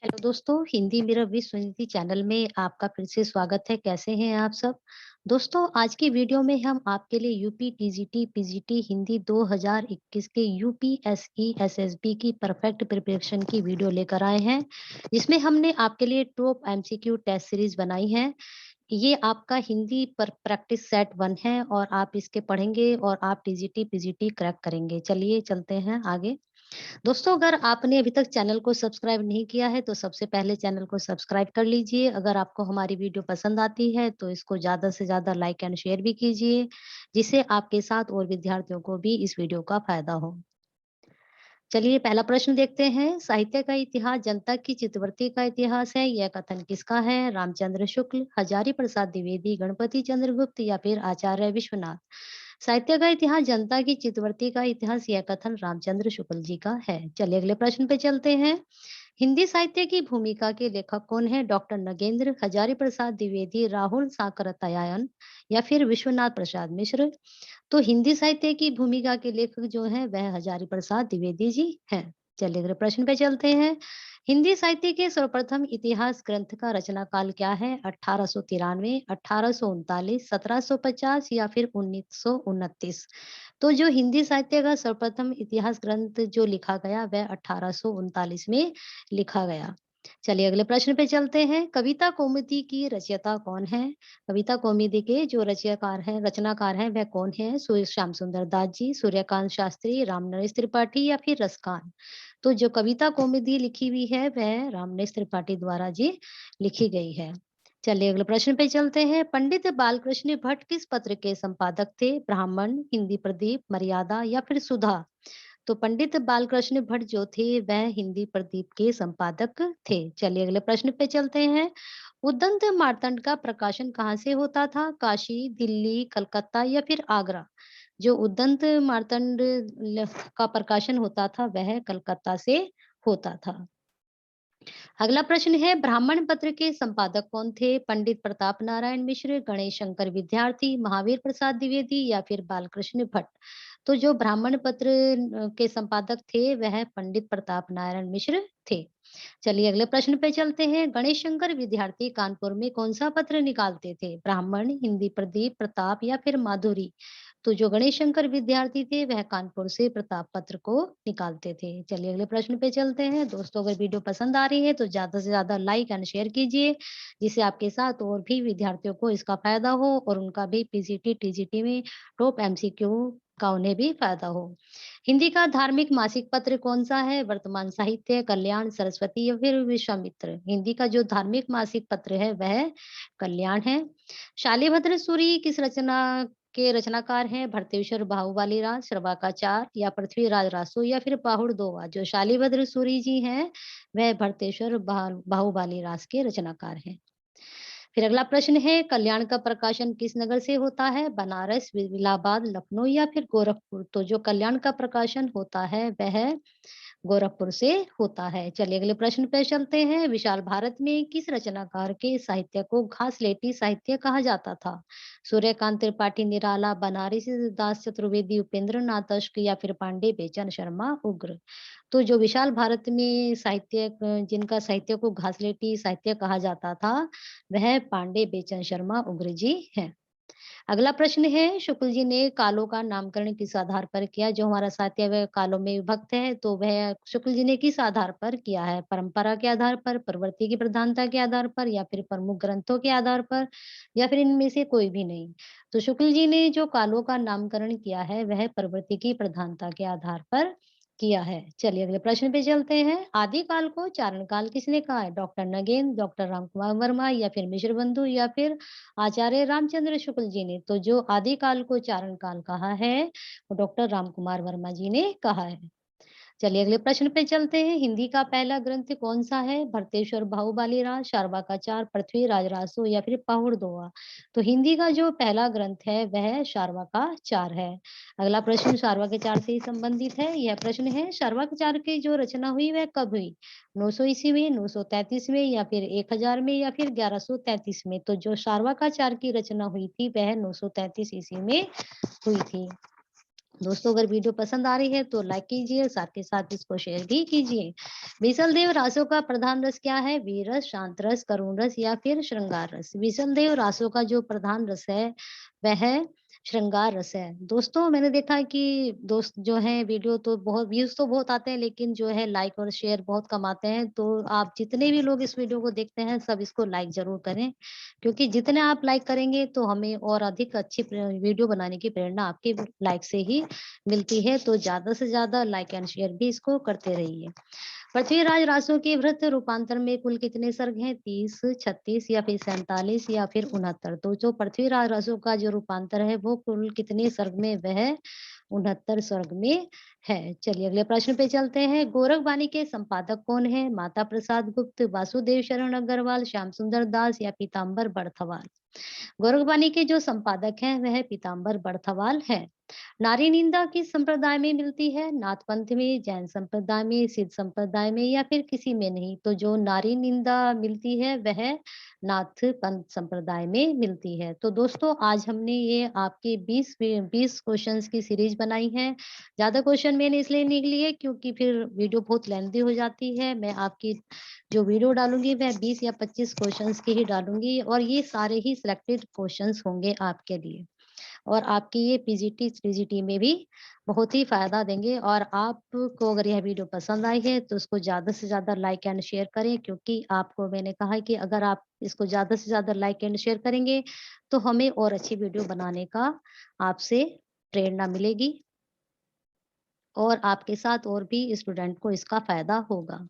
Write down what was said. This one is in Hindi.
हेलो दोस्तों, हिंदी मेरा विश्व हिंदी चैनल में आपका फिर से स्वागत है। कैसे हैं आप सब? दोस्तों, आज की वीडियो में हम आपके लिए यूपी टीजीटी पीजीटी हिंदी 2021 के यूपीएसई एसएसबी की परफेक्ट प्रिपरेशन की वीडियो लेकर आए हैं, जिसमें हमने आपके लिए टॉप एमसीक्यू टेस्ट सीरीज बनाई है। ये आपका हिंदी पर प्रैक्टिस सेट 1 है और आप इसके पढ़ेंगे और आप टीजीटी पीजीटी क्रैक करेंगे। चलिए चलते हैं आगे। दोस्तों, अगर आपने अभी तक चैनल को सब्सक्राइब नहीं किया है तो सबसे पहले चैनल को सब्सक्राइब कर लीजिए। अगर आपको हमारी वीडियो पसंद आती है तो इसको ज़्यादा से ज़्यादा लाइक एंड शेयर भी कीजिए, जिससे आपके साथ और विद्यार्थियों को भी इस वीडियो का फायदा हो। चलिए पहला प्रश्न देखते हैं। साहित्य का इतिहास जनता की चित्तवृत्ति का इतिहास है। यह कथन किसका है? रामचंद्र शुक्ल, हजारी प्रसाद द्विवेदी, गणपति चंद्र गुप्त या फिर आचार्य विश्वनाथ। साहित्य का इतिहास जनता की चित्तवृत्ति का इतिहास, यह कथन रामचंद्र शुक्ल जी का है। चलिए अगले प्रश्न पे चलते हैं। हिंदी साहित्य की भूमिका के लेखक कौन है? डॉक्टर नगेंद्र, हजारी प्रसाद द्विवेदी, राहुल साकरतयायन या फिर विश्वनाथ प्रसाद मिश्र। तो हिंदी साहित्य की भूमिका के लेखक जो हैं वह हजारी प्रसाद द्विवेदी जी हैं। चलिए अगले प्रश्न पे चलते हैं। हिंदी साहित्य के सर्वप्रथम इतिहास ग्रंथ का रचना काल क्या है? 1893, 1839, 1750 या फिर 1929। तो जो हिंदी साहित्य का सर्वप्रथम इतिहास ग्रंथ जो लिखा गया वह 1839 में लिखा गया। चलिए अगले प्रश्न पे चलते हैं। कविता कौमुदी की रचयिता कौन है? कविता कौमुदी के जो रचनाकार हैं वह कौन है? श्याम सुंदर दास जी, सूर्यकांत शास्त्री, रामनरेश त्रिपाठी या फिर रसखान। तो जो कविता कौमुदी लिखी हुई है वह रामनरेश त्रिपाठी द्वारा जी लिखी गई है। चलिए अगले प्रश्न पे चलते हैं। पंडित बालकृष्ण भट्ट किस पत्र के संपादक थे? ब्राह्मण, हिंदी प्रदीप, मर्यादा या फिर सुधा। तो पंडित बालकृष्ण भट्ट जो थे वह हिंदी प्रदीप के संपादक थे। चलिए अगले प्रश्न पे चलते हैं। उद्दंत मार्तंड का प्रकाशन कहाँ से होता था? काशी, दिल्ली, कलकत्ता या फिर आगरा। जो उद्दंत मार्तंड का प्रकाशन होता था वह कलकत्ता से होता था। अगला प्रश्न है। ब्राह्मण पत्र के संपादक कौन थे? पंडित प्रताप नारायण मिश्र, गणेश शंकर विद्यार्थी, महावीर प्रसाद द्विवेदी या फिर बालकृष्ण भट्ट। तो जो ब्राह्मण पत्र के संपादक थे वह पंडित प्रताप नारायण मिश्र थे। चलिए अगले प्रश्न पे चलते हैं। गणेश शंकर विद्यार्थी कानपुर में कौन सा पत्र निकालते थे? ब्राह्मण, हिंदी प्रदीप, प्रताप या फिर माधुरी। तो जो गणेश शंकर विद्यार्थी थे वह कानपुर से प्रताप पत्र को निकालते थे। चलिए अगले प्रश्न पे चलते हैं। दोस्तों, अगर वीडियो पसंद आ रही है तो ज्यादा से ज्यादा लाइक एंड शेयर कीजिए, जिससे आपके साथ और भी विद्यार्थियों को इसका फायदा हो और उनका भी पीजीटी टीजीटी में टॉप एमसीक्यू का उन्हें भी फायदा हो। हिंदी का धार्मिक मासिक पत्र कौन सा है? वर्तमान साहित्य, कल्याण, सरस्वती या फिर विश्वामित्र। हिंदी का जो धार्मिक मासिक पत्र है वह कल्याण है। शालिभद्र सूरी किस रचना के रचनाकार हैं? भरतेश्वर बाहुबलीराज, श्रवकाचार या पृथ्वीराज रासो या फिर पाहुड़ दोवा। जो शालिभद्र सूरी जी हैं वह भरतेश्वर बाहुबलीराज के रचनाकार हैं। फिर अगला प्रश्न है। कल्याण का प्रकाशन किस नगर से होता है? बनारस, इलाहाबाद, लखनऊ या फिर गोरखपुर। तो जो कल्याण का प्रकाशन होता है वह गोरखपुर से होता है। चलिए अगले प्रश्न पे चलते हैं। विशाल भारत में किस रचनाकार के साहित्य को घासलेटी साहित्य कहा जाता था? सूर्यकांत त्रिपाठी निराला, बनारसी दास चतुर्वेदी, उपेंद्र नाथ अश्क या फिर पांडे बेचन शर्मा उग्र। तो जो विशाल भारत में जिनका साहित्य को घासलेटी साहित्य कहा जाता था वह पांडे बेचन शर्मा उग्र जी हैं। अगला प्रश्न है। शुक्ल जी ने कालों का नामकरण किस आधार पर किया? जो हमारा साहित्य वह कालों में विभक्त है तो वह शुक्ल जी ने किस आधार पर किया है? परंपरा के आधार पर, प्रवृत्ति की प्रधानता के आधार पर या फिर प्रमुख ग्रंथों के आधार पर या फिर इनमें से कोई भी नहीं। तो शुक्ल जी ने जो कालों का नामकरण किया है वह प्रवृत्ति की प्रधानता के आधार पर किया है। चलिए अगले प्रश्न पे चलते हैं। आदिकाल को चारण काल किसने कहा है? Doctor again, doctor Ramkumar Verma या फिर मिश्र बंधु या फिर आचार्य रामचंद्र शुक्ल जी ने। तो जो आदिकाल को चारण काल कहा है वो डॉक्टर रामकुमार वर्मा जी ने कहा है। चलिए अगले प्रश्न पे चलते हैं। हिंदी का पहला ग्रंथ कौन सा है? भरतेश्वर बाहुबलीराज, शार्वाकाचार, पृथ्वीराज रासो या फिर पाहुड़ दोहा। तो हिंदी का जो पहला ग्रंथ है वह शार्वाकाचार है। अगला प्रश्न शार्वाकाचार से ही संबंधित है। यह प्रश्न है। शार्वाकाचार की जो रचना हुई वह कब हुई? 900 ईस्वी में, 933 में या फिर 1000 में या फिर 1133 में। तो जो शार्वाकाचार की रचना हुई थी वह 933 ईस्वी में हुई थी। दोस्तों, अगर वीडियो पसंद आ रही है तो लाइक कीजिए, साथ के साथ इसको शेयर भी कीजिए, विशलदेव रासों का प्रधान रस क्या है? वीररस, शांत रस, करुण रस या फिर श्रृंगार रस? विशलदेव रासों का जो प्रधान रस है वह श्रृंगार रस है। दोस्तों मैंने देखा है कि दोस्त जो हैं वीडियो तो बहुत व्यूज़ तो बहुत आते हैं, लेकिन जो है लाइक और शेयर बहुत कम आते हैं। तो आप जितने भी लोग इस वीडियो को देखते हैं सब इसको लाइक ज़रूर करें, क्योंकि जितने आप लाइक करेंगे तो हमें और अधिक अच्छी वीडियो बनाने की प्रेरणा आपके लाइक से ही मिलती है। तो ज़्यादा से ज़्यादा लाइक एंड शेयर भी इसको करते रहिए। पृथ्वीराज रासो के वृत्त रूपांतर में कुल कितने सर्ग हैं? 30, 36 या फिर 47 या फिर 69? तो जो पृथ्वीराज रासो का जो रूपांतर है वो कुल कितने सर्ग में? वह 69 सर्ग में है। चलिए अगले प्रश्न पे चलते हैं। गोरखबानी के संपादक कौन है? माता प्रसाद गुप्त, वासुदेव शरण अग्रवाल, श्याम सुंदर दास या पीताम्बर बड़थवाल? गोरखबानी के जो संपादक हैं वह पीताम्बर बड़थवाल है। नारी निंदा किस संप्रदाय में मिलती है? नाथ पंथ में, जैन संप्रदाय में, सिद्ध संप्रदाय में या फिर किसी में नहीं? तो जो नारी निंदा मिलती है वह नाथ पंथ संप्रदाय में मिलती है। तो दोस्तों आज हमने ये आपके 20 क्वेश्चंस की सीरीज बनाई है। ज्यादा क्वेश्चन मैंने इसलिए नहीं लिए क्योंकि फिर वीडियो बहुत लेंथी हो जाती है। मैं आपकी जो वीडियो डालूंगी वह 20 या 25 क्वेश्चंस की ही डालूंगी और ये सारे ही सिलेक्टेड क्वेश्चंस होंगे आपके लिए। और आपकी ये पीजीटी, टीजीटी में भी बहुत ही फ़ायदा देंगे। और आपको अगर यह वीडियो पसंद आई है तो उसको ज़्यादा से ज़्यादा लाइक एंड शेयर करें, क्योंकि आपको मैंने कहा है कि अगर आप इसको ज़्यादा से ज़्यादा लाइक एंड शेयर करेंगे तो हमें और अच्छी वीडियो बनाने का आपसे प्रेरणा मिलेगी और आपके साथ और भी स्टूडेंट को इसका फ़ायदा होगा।